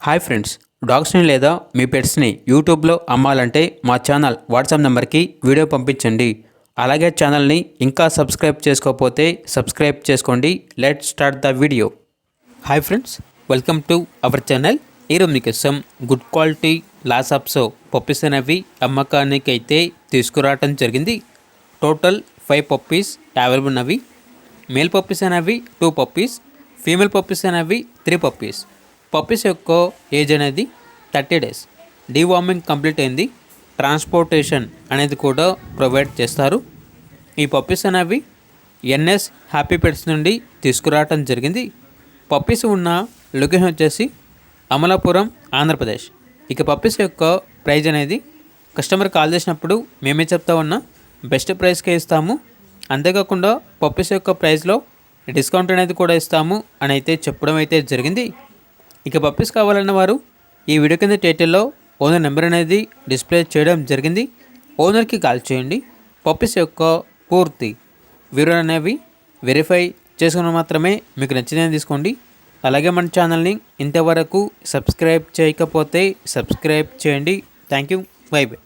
Hi friends, డాగ్స్ని లేదా మీ పెట్స్ని యూట్యూబ్లో అమ్మాలంటే మా ఛానల్ వాట్సాప్ నెంబర్కి వీడియో పంపించండి. అలాగే ఛానల్ని ఇంకా సబ్స్క్రైబ్ చేసుకోకపోతే సబ్స్క్రైబ్ చేసుకోండి. Let start the video. Hi friends, welcome to our channel. ఈరోజు మీకోసం గుడ్ క్వాలిటీ లాసాప్సో పప్పీస్ అనేవి అమ్మకానికి అయితే తీసుకురావటం జరిగింది. టోటల్ 5 పప్పీస్ అవైలబుల్ ఉన్నవి. మేల్ పప్పీస్ అనేవి 2 పప్పీస్, ఫీమేల్ పప్పీస్ అనేవి 3 పప్పీస్. పప్పీస్ యొక్క ఏజ్ అనేది 30 డేస్. డీవార్మింగ్ కంప్లీట్ అయింది. ట్రాన్స్పోర్టేషన్ అనేది కూడా ప్రొవైడ్ చేస్తారు. ఈ పప్పీస్ అనేవి ఎన్ఎస్ హ్యాపీ పెట్స్ నుండి తీసుకురావటం జరిగింది. పప్పీస్ ఉన్న లొకేషన్ వచ్చేసి అమలాపురం, ఆంధ్రప్రదేశ్. ఇక పప్పీస్ యొక్క ప్రైజ్ అనేది కస్టమర్ కాల్ చేసినప్పుడు మేమే చెప్తా ఉన్నా బెస్ట్ ప్రైస్కే ఇస్తాము. అంతేకాకుండా పప్పీస్ యొక్క ప్రైస్లో డిస్కౌంట్ అనేది కూడా ఇస్తాము అని అయితే చెప్పడం అయితే జరిగింది. ఇక పప్పీస్ కావాలన్న వారు ఈ వీడియో కింద టైటిల్లో ఓనర్ నెంబర్ అనేది డిస్ప్లే చేయడం జరిగింది. ఓనర్కి కాల్ చేయండి. పప్పీస్ యొక్క పూర్తి వివరాలు అనేవి వెరిఫై చేసుకుని మాత్రమే మీకు నచ్చినది తీసుకోండి. అలాగే మన ఛానల్ని ఇంతవరకు సబ్స్క్రైబ్ చేయకపోతే సబ్స్క్రైబ్ చేయండి. Thank you. By by.